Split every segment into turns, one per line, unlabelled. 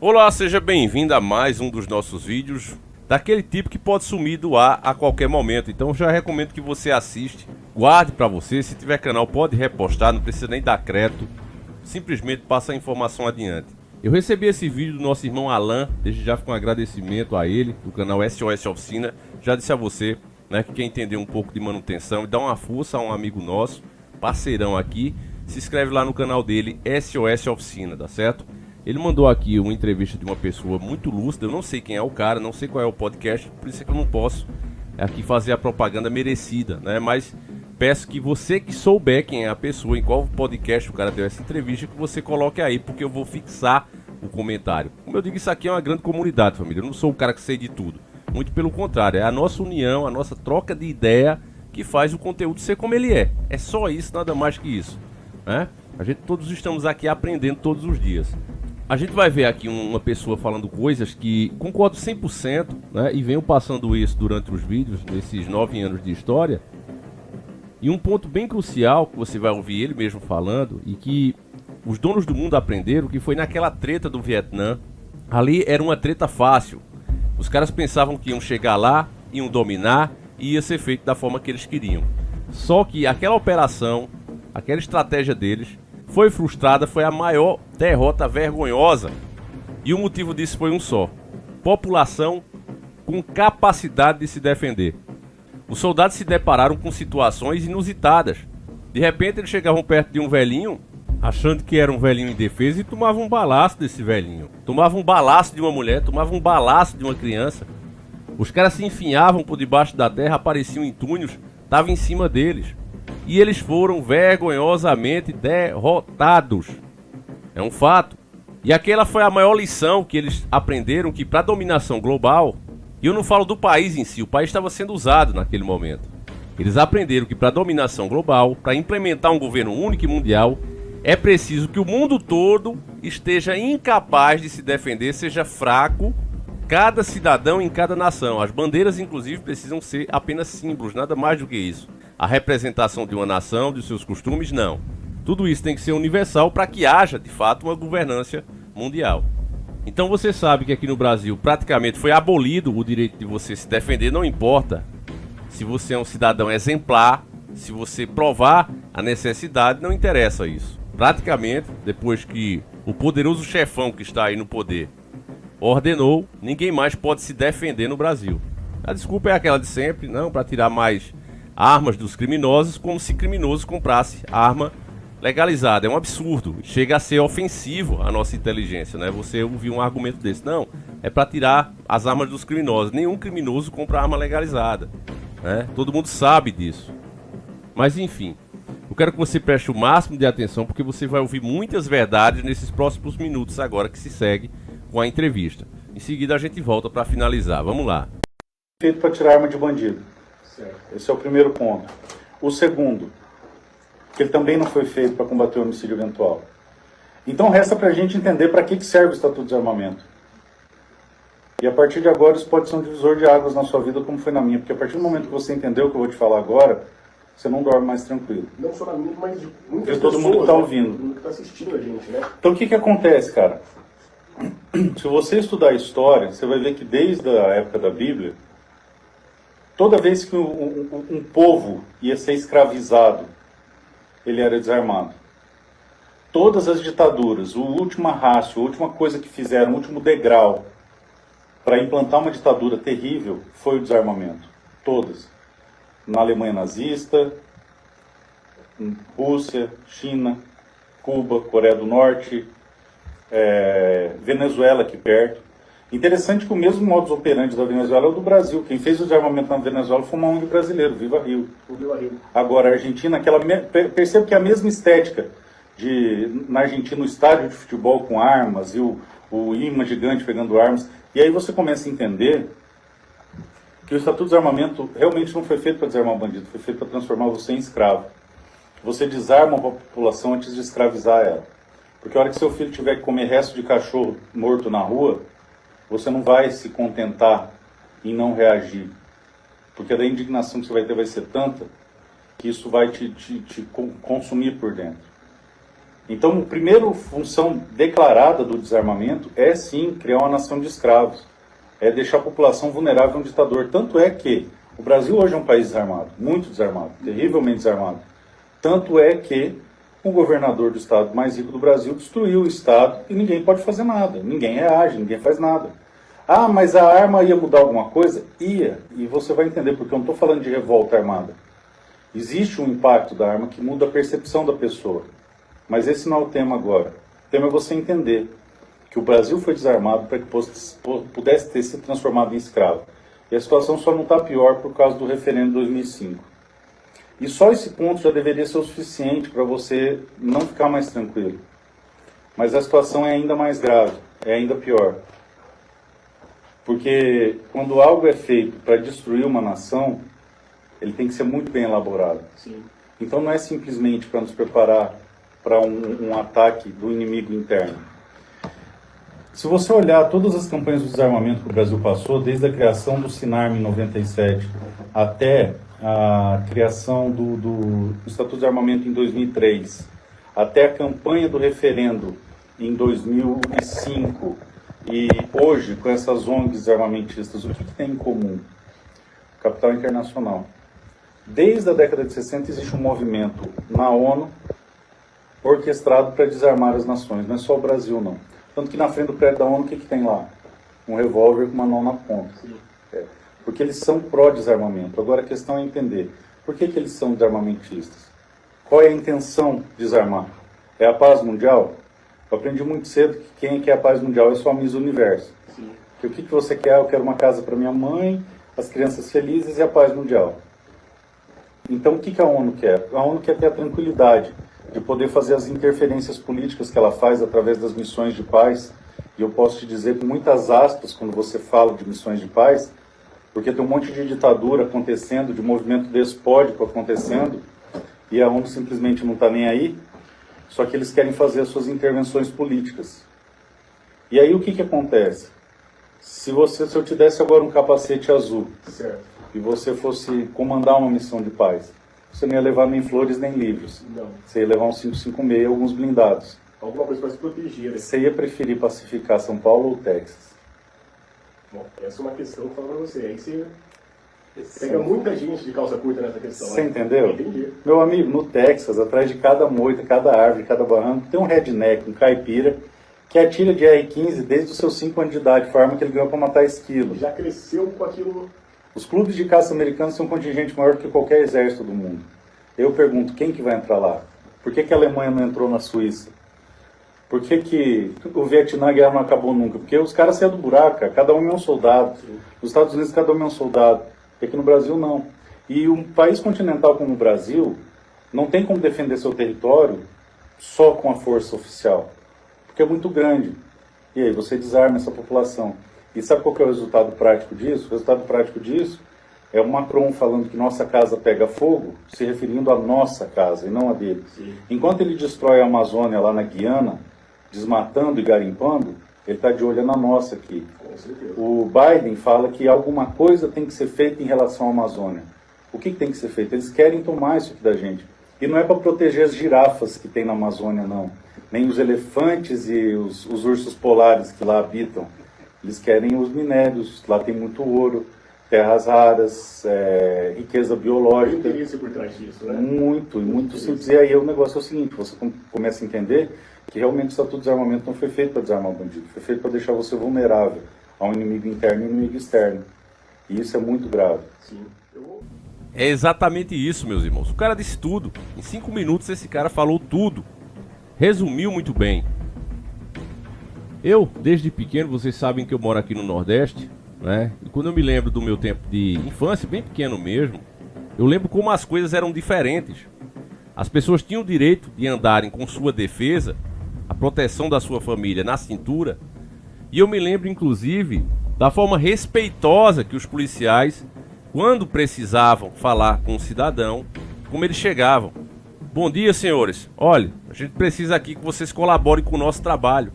Olá, seja bem-vindo a mais um dos nossos vídeos, daquele tipo que pode sumir do ar a qualquer momento. Então já recomendo que você assiste, guarde pra você, se tiver canal pode repostar, não precisa nem dar crédito, simplesmente passa a informação adiante. Eu recebi esse vídeo do nosso irmão Alan, desde já com um agradecimento a ele, do canal SOS Oficina. Já disse a você, né, que quer entender um pouco de manutenção e dá uma força a um amigo nosso, parceirão aqui, se inscreve lá no canal dele, SOS Oficina, tá certo? Ele mandou aqui uma entrevista de uma pessoa muito lúcida, eu não sei quem é o cara, não sei qual é o podcast, por isso é que eu não posso aqui fazer a propaganda merecida, né? Mas peço que você que souber quem é a pessoa, em qual podcast o cara deu essa entrevista, que você coloque aí, porque eu vou fixar o comentário. Como eu digo, isso aqui é uma grande comunidade, família, eu não sou o cara que sei de tudo, muito pelo contrário, é a nossa união, a nossa troca de ideia que faz o conteúdo ser como ele é. É só isso, nada mais que isso, né? A gente todos estamos aqui aprendendo todos os dias. A gente vai ver aqui uma pessoa falando coisas que concordo 100%, né? E venho passando isso durante os vídeos, nesses 9 anos de história. E um ponto bem crucial, que você vai ouvir ele mesmo falando, e que os donos do mundo aprenderam, que foi naquela treta do Vietnã. Ali era uma treta fácil. Os caras pensavam que iam chegar lá, iam dominar, e ia ser feito da forma que eles queriam. Só que aquela operação, aquela estratégia deles, foi frustrada, foi a maior derrota vergonhosa. E o motivo disso foi um só: população com capacidade de se defender. Os soldados se depararam com situações inusitadas. De repente eles chegavam perto de um velhinho, achando que era um velhinho indefeso, e tomavam um balaço desse velhinho. Tomavam um balaço de uma mulher, tomavam um balaço de uma criança. Os caras se enfiavam por debaixo da terra, apareciam em túneis, estavam em cima deles. E eles foram vergonhosamente derrotados. É um fato. E aquela foi a maior lição que eles aprenderam, que para a dominação global, e eu não falo do país em si, o país estava sendo usado naquele momento. Eles aprenderam que para a dominação global, para implementar um governo único e mundial, é preciso que o mundo todo esteja incapaz de se defender, seja fraco, cada cidadão em cada nação. As bandeiras, inclusive, precisam ser apenas símbolos, nada mais do que isso. A representação de uma nação, de seus costumes, não. Tudo isso tem que ser universal para que haja, de fato, uma governança mundial. Então você sabe que aqui no Brasil praticamente foi abolido o direito de você se defender, não importa se você é um cidadão exemplar, se você provar a necessidade, não interessa isso. Praticamente, depois que o poderoso chefão que está aí no poder ordenou, ninguém mais pode se defender no Brasil. A desculpa é aquela de sempre, não, para tirar mais armas dos criminosos, como se criminoso comprasse arma legalizada. É um absurdo, chega a ser ofensivo à nossa inteligência, né? Você ouvir um argumento desse, não, é para tirar as armas dos criminosos. Nenhum criminoso compra arma legalizada, né? Todo mundo sabe disso. Mas enfim, eu quero que você preste o máximo de atenção, porque você vai ouvir muitas verdades nesses próximos minutos agora que se segue com a entrevista. Em seguida a gente volta para finalizar. Vamos lá.
Feito para tirar arma de bandido. Certo. Esse é o primeiro ponto. O segundo, que ele também não foi feito para combater o homicídio eventual. Então resta para a gente entender para que serve o Estatuto de Desarmamento. E a partir de agora isso pode ser um divisor de águas na sua vida, como foi na minha. Porque a partir do momento que você entendeu o que eu vou te falar agora, você não dorme mais tranquilo.
Não só na minha, mas de muitas
de todo mundo que está ouvindo.
Todo mundo que está assistindo a gente, né?
Então o que acontece, cara? Se você estudar a história, você vai ver que desde a época da Bíblia, toda vez que um povo ia ser escravizado, ele era desarmado. Todas as ditaduras, o último arrasto, a última coisa que fizeram, o último degrau para implantar uma ditadura terrível foi o desarmamento. Todas. Na Alemanha nazista, Rússia, China, Cuba, Coreia do Norte, Venezuela aqui perto. Interessante que o mesmo modus operandi da Venezuela é o do Brasil. Quem fez o desarmamento na Venezuela foi uma ONG brasileira, Viva Rio. Agora, a Argentina, percebo que é a mesma estética na Argentina, o estádio de futebol com armas e o imã gigante pegando armas. E aí você começa a entender que o Estatuto de Desarmamento realmente não foi feito para desarmar o bandido, foi feito para transformar você em escravo. Você desarma a população antes de escravizar ela. Porque a hora que seu filho tiver que comer resto de cachorro morto na rua, você não vai se contentar em não reagir. Porque a indignação que você vai ter vai ser tanta que isso vai te consumir por dentro. Então, a primeira função declarada do desarmamento é, sim, criar uma nação de escravos. É deixar a população vulnerável a um ditador. Tanto é que o Brasil hoje é um país desarmado, muito desarmado, terrivelmente desarmado. Tanto é que o governador do estado mais rico do Brasil destruiu o estado e ninguém pode fazer nada. Ninguém reage, ninguém faz nada. Ah, mas a arma ia mudar alguma coisa? Ia. E você vai entender, porque eu não estou falando de revolta armada. Existe um impacto da arma que muda a percepção da pessoa. Mas esse não é o tema agora. O tema é você entender que o Brasil foi desarmado para que pudesse ter se transformado em escravo. E a situação só não está pior por causa do referendo de 2005. E só esse ponto já deveria ser o suficiente para você não ficar mais tranquilo. Mas a situação é ainda mais grave, é ainda pior. Porque quando algo é feito para destruir uma nação, ele tem que ser muito bem elaborado.
Sim.
Então não é simplesmente para nos preparar para um ataque do inimigo interno. Se você olhar todas as campanhas de desarmamento que o Brasil passou, desde a criação do SINARM em 97 até a criação do Estatuto de Armamento em 2003, até a campanha do referendo em 2005 e hoje com essas ONGs desarmamentistas, o que tem em comum? Capital internacional. Desde a década de 60 existe um movimento na ONU orquestrado para desarmar as nações, não é só o Brasil não. Tanto que na frente do prédio da ONU, o que tem lá? Um revólver com uma mão na ponta. Porque eles são pró-desarmamento. Agora a questão é entender, por que eles são desarmamentistas? Qual é a intenção de desarmar? É a paz mundial? Eu aprendi muito cedo que quem quer a paz mundial é só a Miss Universo. Que o que você quer? Eu quero uma casa para minha mãe, as crianças felizes e a paz mundial. Então o que a ONU quer? A ONU quer ter a tranquilidade de poder fazer as interferências políticas que ela faz através das missões de paz. E eu posso te dizer com muitas aspas, quando você fala de missões de paz, porque tem um monte de ditadura acontecendo, de movimento despótico acontecendo, e a ONU simplesmente não está nem aí, só que eles querem fazer as suas intervenções políticas. E aí o que acontece? Se eu te desse agora um capacete azul,
Certo.
e você fosse comandar uma missão de paz, você não ia levar nem flores nem livros.
Não.
Você ia levar um 556 e alguns blindados.
Alguma coisa para se proteger, né?
Você ia preferir pacificar São Paulo ou Texas?
Bom, essa é uma questão que eu falo para você. Aí você pega muita gente de calça curta nessa questão.
Você
né?
entendeu?
Entendi.
Meu amigo, no Texas, atrás de cada moita, cada árvore, cada barranco, tem um redneck, um caipira, que atira de R-15 desde os seus 5 anos de idade, com a arma que ele ganhou para matar esquilo.
Já cresceu com aquilo.
Os clubes de caça americanos são um contingente maior do que qualquer exército do mundo. Eu pergunto, quem que vai entrar lá? Por que a Alemanha não entrou na Suíça? Por que o Vietnã, a guerra não acabou nunca? Porque os caras saíram do buraco, cara. Cada homem é um soldado. Nos Estados Unidos, cada homem é um soldado. E aqui no Brasil, não. E um país continental como o Brasil não tem como defender seu território só com a força oficial. Porque é muito grande. E aí você desarma essa população. E sabe qual que é o resultado prático disso? O resultado prático disso é o Macron falando que nossa casa pega fogo, se referindo à nossa casa e não a dele.
Sim.
Enquanto ele destrói a Amazônia lá na Guiana, desmatando e garimpando, ele está de olho na nossa aqui.
Com certeza.
O Biden fala que alguma coisa tem que ser feita em relação à Amazônia. O que tem que ser feito? Eles querem tomar isso aqui da gente. E não é para proteger as girafas que tem na Amazônia, não. Nem os elefantes e os ursos polares que lá habitam. Eles querem os minérios, lá tem muito ouro, terras raras, riqueza
Tem
biológica.
interesse por trás disso, né?
Muito simples. E aí o negócio é o seguinte, você começa a entender que realmente o Estatuto de Desarmamento não foi feito para desarmar o bandido, foi feito para deixar você vulnerável a um inimigo interno e um inimigo externo. E isso é muito grave.
Sim.
É exatamente isso, meus irmãos. O cara disse tudo. Em 5 minutos esse cara falou tudo. Resumiu muito bem. Eu, desde pequeno, vocês sabem que eu moro aqui no Nordeste, né? E quando eu me lembro do meu tempo de infância, bem pequeno mesmo, eu lembro como as coisas eram diferentes. As pessoas tinham o direito de andarem com sua defesa, a proteção da sua família na cintura. E eu me lembro, inclusive, da forma respeitosa que os policiais, quando precisavam falar com o cidadão, como eles chegavam. Bom dia, senhores. Olha, a gente precisa aqui que vocês colaborem com o nosso trabalho.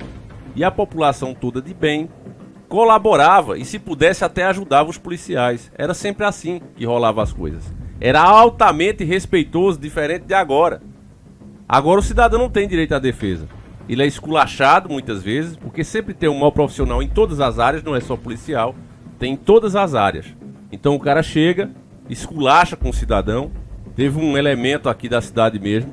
E a população toda de bem colaborava e, se pudesse, até ajudava os policiais. Era sempre assim que rolava as coisas. Era altamente respeitoso, diferente de agora. Agora o cidadão não tem direito à defesa. Ele é esculachado muitas vezes, porque sempre tem um mau profissional em todas as áreas, não é só policial, tem em todas as áreas. Então o cara chega, esculacha com o cidadão. Teve um elemento aqui da cidade mesmo,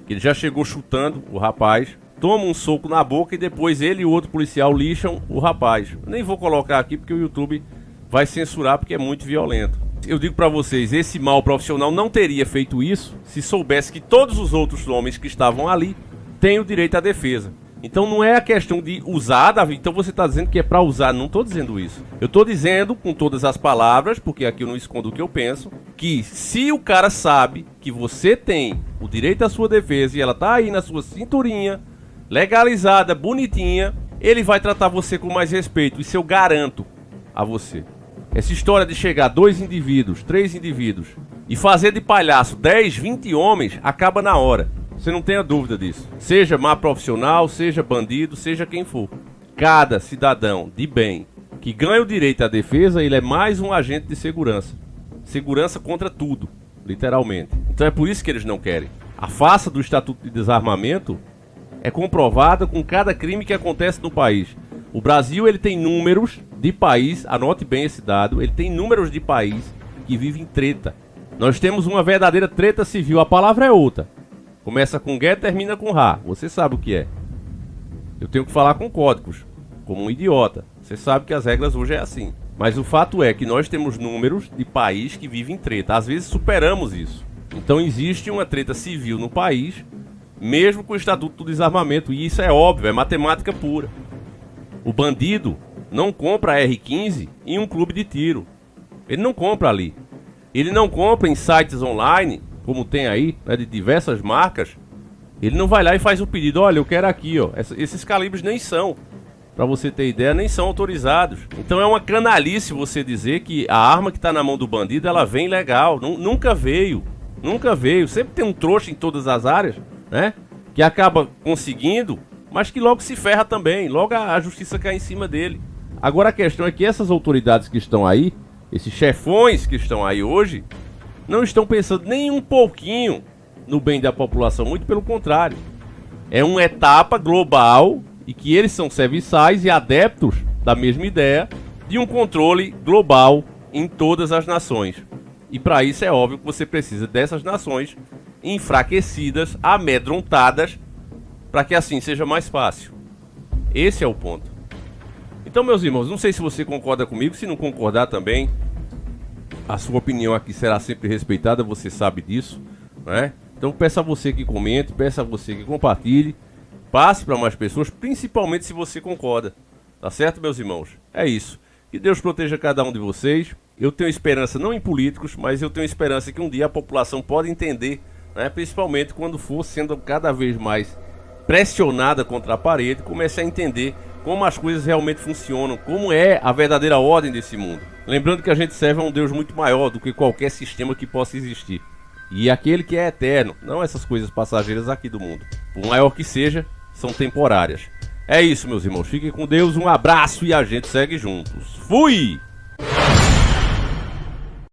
que ele já chegou chutando o rapaz, toma um soco na boca e depois ele e o outro policial lixam o rapaz. Nem vou colocar aqui porque o YouTube vai censurar porque é muito violento. Eu digo pra vocês, esse mau profissional não teria feito isso se soubesse que todos os outros homens que estavam ali têm o direito à defesa. Então não é a questão de usar, Davi. Então você tá dizendo que é pra usar. Não tô dizendo isso. Eu tô dizendo com todas as palavras, porque aqui eu não escondo o que eu penso, que se o cara sabe que você tem o direito à sua defesa e ela tá aí na sua cinturinha, legalizada, bonitinha, ele vai tratar você com mais respeito. Isso eu garanto a você. Essa história de chegar 2 indivíduos, 3 indivíduos e fazer de palhaço 10, 20 homens acaba na hora. Você não tenha dúvida disso. Seja má profissional, seja bandido, seja quem for. Cada cidadão de bem que ganha o direito à defesa, ele é mais um agente de segurança. Segurança contra tudo, literalmente. Então é por isso que eles não querem. A farsa do Estatuto de Desarmamento é comprovada com cada crime que acontece no país. O Brasil, ele tem números de país, anote bem esse dado, ele tem números de país que vivem treta. Nós temos uma verdadeira treta civil, a palavra é outra. Começa com G, termina com Rá, você sabe o que é. Eu tenho que falar com códigos, como um idiota. Você sabe que as regras hoje é assim. Mas o fato é que nós temos números de país que vivem treta, às vezes superamos isso. Então existe uma treta civil no país, mesmo com o Estatuto do Desarmamento, e isso é óbvio, é matemática pura. O bandido não compra R15 em um clube de tiro. Ele não compra ali. Ele não compra em sites online, como tem aí, né, de diversas marcas. Ele não vai lá e faz o pedido. Olha, eu quero aqui, ó. Esses calibres nem são, pra você ter ideia, nem são autorizados. Então é uma canalice você dizer que a arma que está na mão do bandido, ela vem legal. Nunca veio. Nunca veio. Sempre tem um trouxa em todas as áreas, né? Que acaba conseguindo, mas que logo se ferra também. Logo a justiça cai em cima dele. Agora a questão é que essas autoridades que estão aí, esses chefões que estão aí hoje, não estão pensando nem um pouquinho no bem da população. Muito pelo contrário. É uma etapa global e que eles são serviçais e adeptos da mesma ideia de um controle global em todas as nações. E para isso é óbvio que você precisa dessas nações enfraquecidas, amedrontadas, para que assim seja mais fácil. Esse é o ponto. Então, meus irmãos, não sei se você concorda comigo, se não concordar também, a sua opinião aqui será sempre respeitada, você sabe disso, né? Então peço a você que comente, peço a você que compartilhe, passe para mais pessoas, principalmente se você concorda. Tá certo, meus irmãos? É isso. Que Deus proteja cada um de vocês. Eu tenho esperança não em políticos, mas eu tenho esperança que um dia a população pode entender, né? Principalmente quando for sendo cada vez mais pressionada contra a parede, comece a entender como as coisas realmente funcionam, como é a verdadeira ordem desse mundo. Lembrando que a gente serve a um Deus muito maior do que qualquer sistema que possa existir. E aquele que é eterno, não essas coisas passageiras aqui do mundo. Por maior que seja, são temporárias. É isso, meus irmãos. Fiquem com Deus, um abraço e a gente segue juntos. Fui!